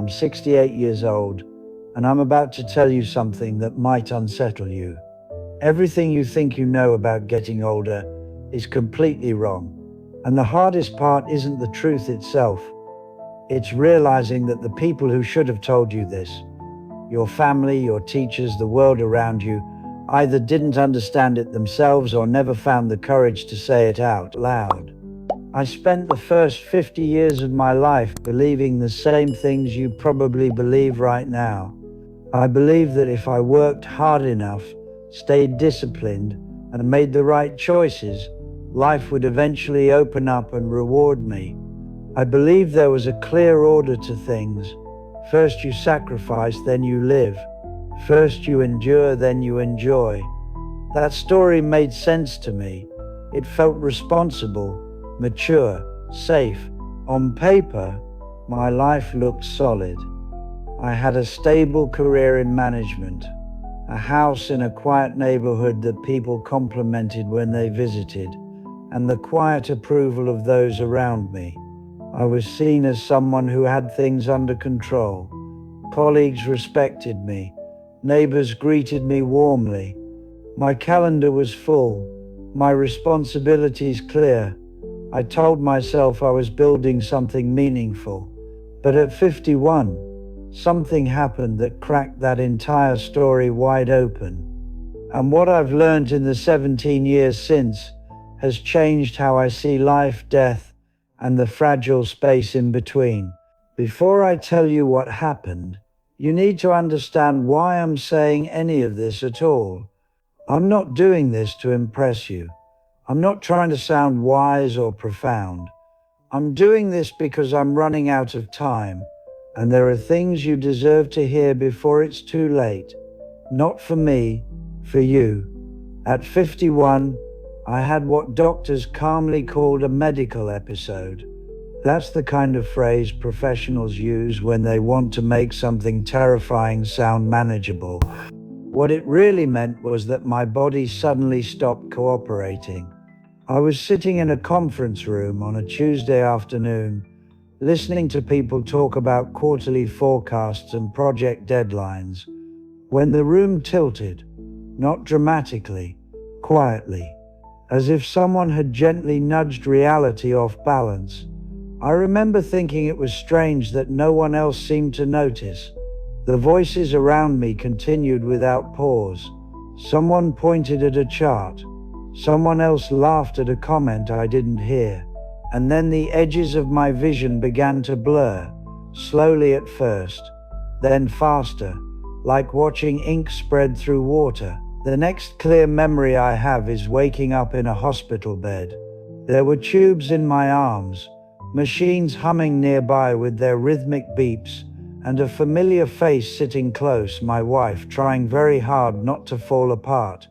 I'm 68 years old, and I'm about to tell you something that might unsettle you. Everything you think you know about getting older is completely wrong. And the hardest part isn't the truth itself. It's realizing that the people who should have told you this, your family, your teachers, the world around you, either didn't understand it themselves or never found the courage to say it out loud. I spent the first 50 years of my life believing the same things you probably believe right now. I believed that if I worked hard enough, stayed disciplined, and made the right choices, life would eventually open up and reward me. I believed there was a clear order to things. First you sacrifice, then you live. First you endure, then you enjoy. That story made sense to me. It felt responsible, mature, safe. On paper, my life looked solid. I had a stable career in management, a house in a quiet neighborhood that people complimented when they visited, and the quiet approval of those around me. I was seen as someone who had things under control. Colleagues respected me. Neighbors greeted me warmly. My calendar was full. My responsibilities clear. I told myself I was building something meaningful. But at 51, something happened that cracked that entire story wide open. And what I've learned in the 17 years since has changed how I see life, death, and the fragile space in between. Before I tell you what happened, you need to understand why I'm saying any of this at all. I'm not doing this to impress you. I'm not trying to sound wise or profound. I'm doing this because I'm running out of time, and there are things you deserve to hear before it's too late. Not for me, for you. At 51, I had what doctors calmly called a medical episode. That's the kind of phrase professionals use when they want to make something terrifying sound manageable. What it really meant was that my body suddenly stopped cooperating. I was sitting in a conference room on a Tuesday afternoon, listening to people talk about quarterly forecasts and project deadlines, when the room tilted, not dramatically, quietly, as if someone had gently nudged reality off balance. I remember thinking it was strange that no one else seemed to notice. The voices around me continued without pause. Someone pointed at a chart. Someone else laughed at a comment I didn't hear. And then the edges of my vision began to blur, slowly at first, then faster, like watching ink spread through water. The next clear memory I have is waking up in a hospital bed. There were tubes in my arms, machines humming nearby with their rhythmic beeps, and a familiar face sitting close, my wife, trying very hard not to fall apart.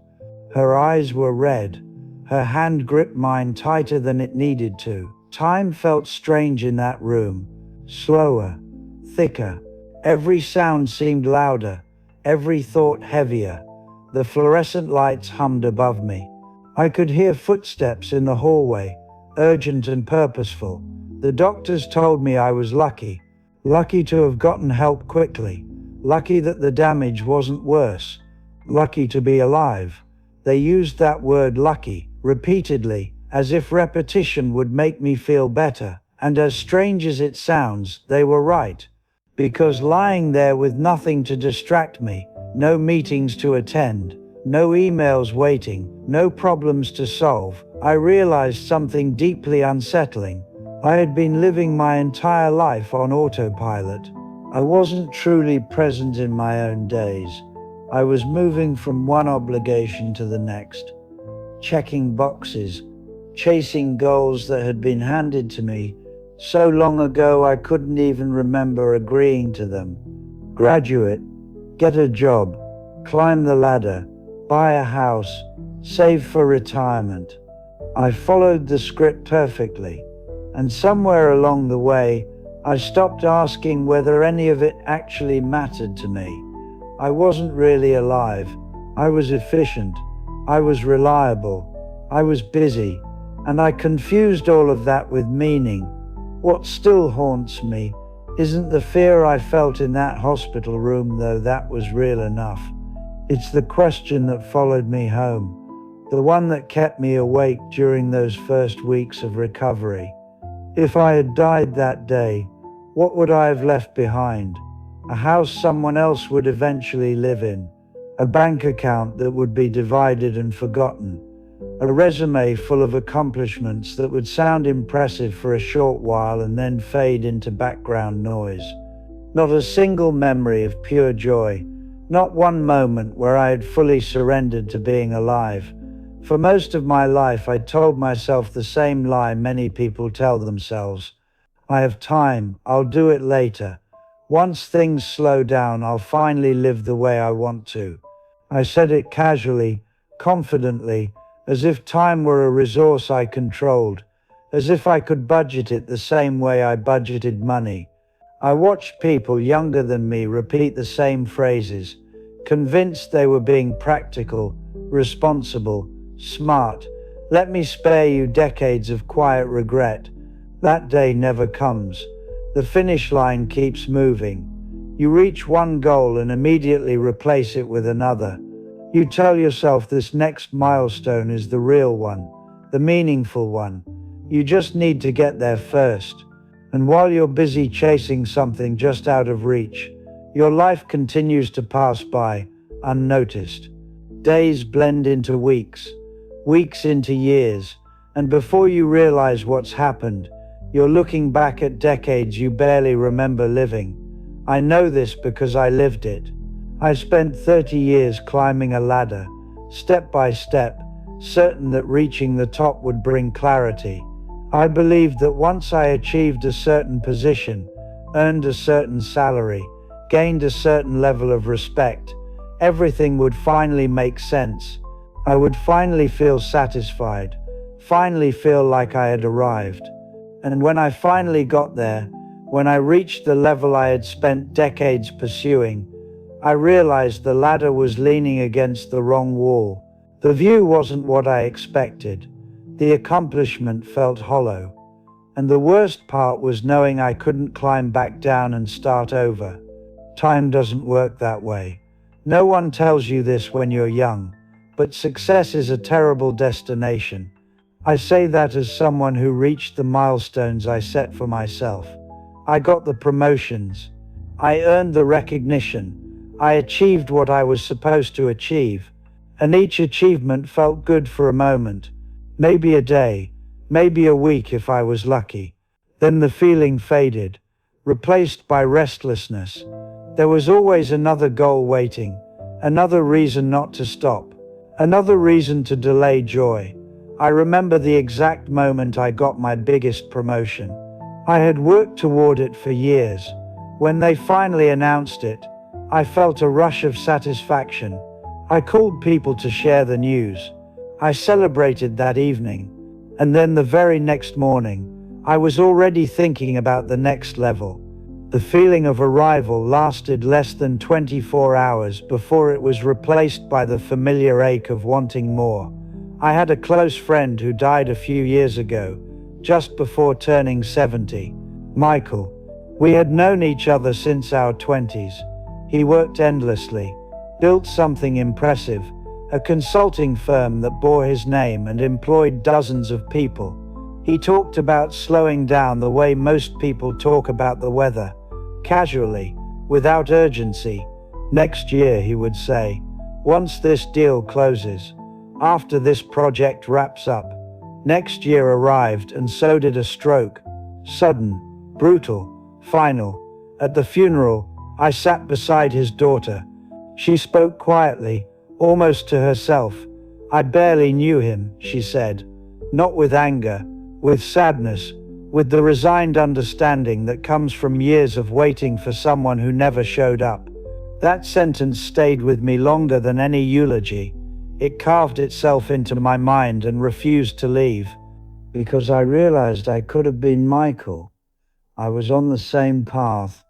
Her eyes were red. Her hand gripped mine tighter than it needed to. Time felt strange in that room, slower, thicker. Every sound seemed louder, every thought heavier. The fluorescent lights hummed above me. I could hear footsteps in the hallway, urgent and purposeful. The doctors told me I was lucky to have gotten help quickly, lucky that the damage wasn't worse, lucky to be alive. They used that word lucky repeatedly, as if repetition would make me feel better. And as strange as it sounds, they were right. Because lying there with nothing to distract me, no meetings to attend, no emails waiting, no problems to solve, I realized something deeply unsettling. I had been living my entire life on autopilot. I wasn't truly present in my own days. I was moving from one obligation to the next, checking boxes, chasing goals that had been handed to me so long ago I couldn't even remember agreeing to them. Graduate, get a job, climb the ladder, buy a house, save for retirement. I followed the script perfectly, and somewhere along the way, I stopped asking whether any of it actually mattered to me. I wasn't really alive. I was efficient. I was reliable. I was busy. And I confused all of that with meaning. What still haunts me Isn't the fear I felt in that hospital room, though, that was real enough? It's the question that followed me home, the one that kept me awake during those first weeks of recovery. If I had died that day, what would I have left behind? A house someone else would eventually live in, a bank account that would be divided and forgotten, a resume full of accomplishments that would sound impressive for a short while and then fade into background noise. Not a single memory of pure joy, not one moment where I had fully surrendered to being alive. For most of my life, I told myself the same lie many people tell themselves. I have time, I'll do it later. Once things slow down, I'll finally live the way I want to. I said it casually, confidently, as if time were a resource I controlled, as if I could budget it the same way I budgeted money. I watched people younger than me repeat the same phrases, convinced they were being practical, responsible, smart. Let me spare you decades of quiet regret. That day never comes. The finish line keeps moving. You reach one goal and immediately replace it with another. You tell yourself this next milestone is the real one, the meaningful one. You just need to get there first. And while you're busy chasing something just out of reach, your life continues to pass by, unnoticed. Days blend into weeks, weeks into years, and before you realize what's happened, you're looking back at decades you barely remember living. I know this because I lived it. I spent 30 years climbing a ladder, step by step, certain that reaching the top would bring clarity. I believed that once I achieved a certain position, earned a certain salary, gained a certain level of respect, everything would finally make sense. I would finally feel satisfied, finally feel like I had arrived. And when I finally got there, when I reached the level I had spent decades pursuing, I realized the ladder was leaning against the wrong wall. The view wasn't what I expected. The accomplishment felt hollow. And the worst part was knowing I couldn't climb back down and start over. Time doesn't work that way. No one tells you this when you're young, but success is a terrible destination. I say that as someone who reached the milestones I set for myself. I got the promotions. I earned the recognition. I achieved what I was supposed to achieve. And each achievement felt good for a moment. Maybe a day, maybe a week if I was lucky. Then the feeling faded, replaced by restlessness. There was always another goal waiting, another reason not to stop, another reason to delay joy. I remember the exact moment I got my biggest promotion. I had worked toward it for years. When they finally announced it, I felt a rush of satisfaction. I called people to share the news. I celebrated that evening. And then the very next morning, I was already thinking about the next level. The feeling of arrival lasted less than 24 hours before it was replaced by the familiar ache of wanting more. I had a close friend who died a few years ago, just before turning 70. Michael. We had known each other since our 20s. He worked endlessly, built something impressive, a consulting firm that bore his name and employed dozens of people. He talked about slowing down the way most people talk about the weather, casually, without urgency. Next year, he would say, once this deal closes, after this project wraps up. Next year arrived, and so did a stroke. Sudden, brutal, final. At the funeral, I sat beside his daughter. She spoke quietly, almost to herself. I barely knew him, she said. Not with anger, with sadness, with the resigned understanding that comes from years of waiting for someone who never showed up. That sentence stayed with me longer than any eulogy. It carved itself into my mind and refused to leave. Because I realized I could have been Michael. I was on the same path,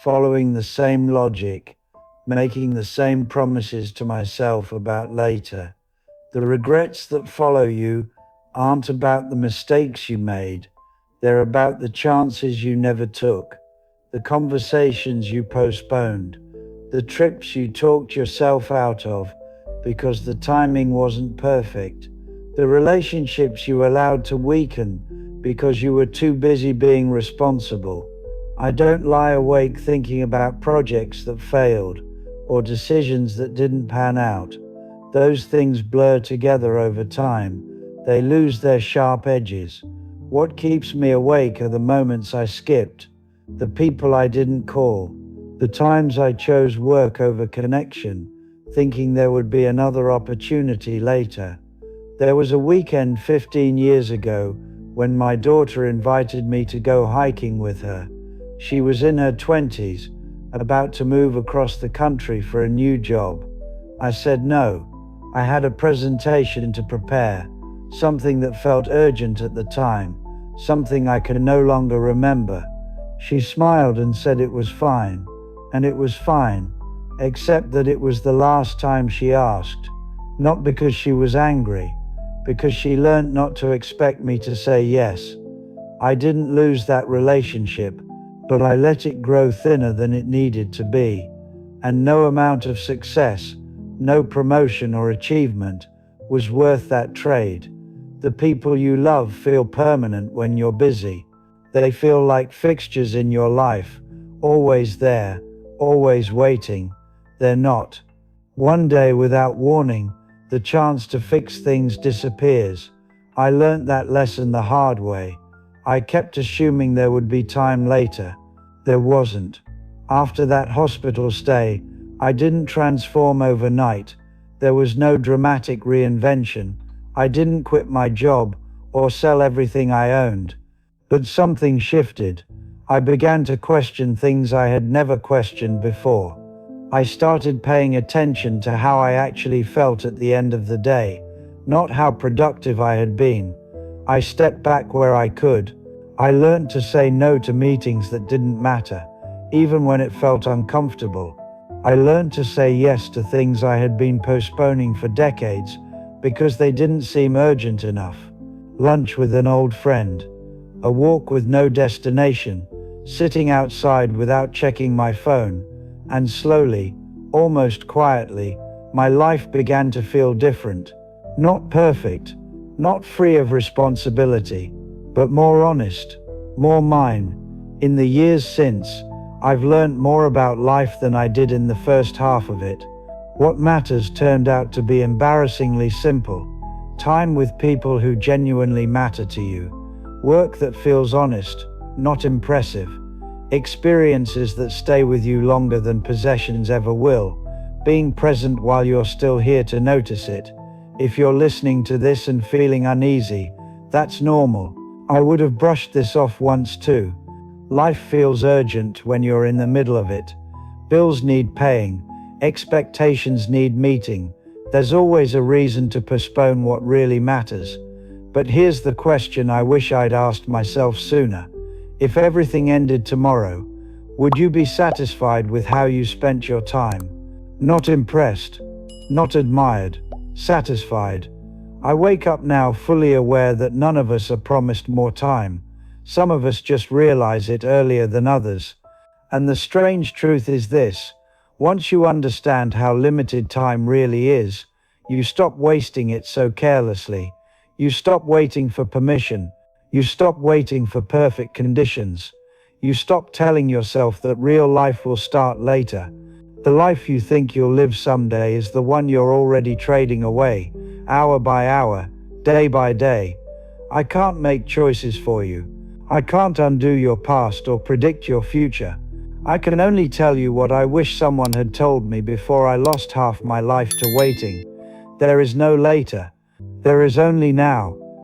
following the same logic, making the same promises to myself about later. The regrets that follow you aren't about the mistakes you made. They're about the chances you never took, the conversations you postponed, the trips you talked yourself out of because the timing wasn't perfect, the relationships you allowed to weaken because you were too busy being responsible. I don't lie awake thinking about projects that failed or decisions that didn't pan out. Those things blur together over time. They lose their sharp edges. What keeps me awake are the moments I skipped, the people I didn't call, the times I chose work over connection, thinking there would be another opportunity later. There was a weekend 15 years ago when my daughter invited me to go hiking with her. She was in her 20s, about to move across the country for a new job. I said no. I had a presentation to prepare, something that felt urgent at the time, something I could no longer remember. She smiled and said it was fine, and it was fine, except that it was the last time she asked. Not because she was angry, because she learned not to expect me to say yes. I didn't lose that relationship, but I let it grow thinner than it needed to be. And no amount of success, no promotion or achievement was worth that trade. The people you love feel permanent when you're busy. They feel like fixtures in your life, always there, always waiting. They're not. One day, without warning, the chance to fix things disappears. I learnt that lesson the hard way. I kept assuming there would be time later. There wasn't. After that hospital stay, I didn't transform overnight. There was no dramatic reinvention. I didn't quit my job or sell everything I owned. But something shifted. I began to question things I had never questioned before. I started paying attention to how I actually felt at the end of the day, not how productive I had been. I stepped back where I could. I learned to say no to meetings that didn't matter, even when it felt uncomfortable. I learned to say yes to things I had been postponing for decades because they didn't seem urgent enough. Lunch with an old friend, a walk with no destination, sitting outside without checking my phone, and slowly, almost quietly, my life began to feel different. Not perfect, not free of responsibility, but more honest, more mine. In the years since, I've learned more about life than I did in the first half of it. What matters turned out to be embarrassingly simple. Time with people who genuinely matter to you. Work that feels honest, not impressive. Experiences that stay with you longer than possessions ever will. Being present while you're still here to notice it. If you're listening to this and feeling uneasy, that's normal. I would have brushed this off once too. Life feels urgent when you're in the middle of it. Bills need paying, expectations need meeting. There's always a reason to postpone what really matters. But here's the question I wish I'd asked myself sooner. If everything ended tomorrow, would you be satisfied with how you spent your time? Not impressed, not admired, satisfied. I wake up now fully aware that none of us are promised more time. Some of us just realize it earlier than others. And the strange truth is this: once you understand how limited time really is, you stop wasting it so carelessly. You stop waiting for permission. You stop waiting for perfect conditions. You stop telling yourself that real life will start later. The life you think you'll live someday is the one you're already trading away, hour by hour, day by day. I can't make choices for you. I can't undo your past or predict your future. I can only tell you what I wish someone had told me before I lost half my life to waiting. There is no later. There is only now.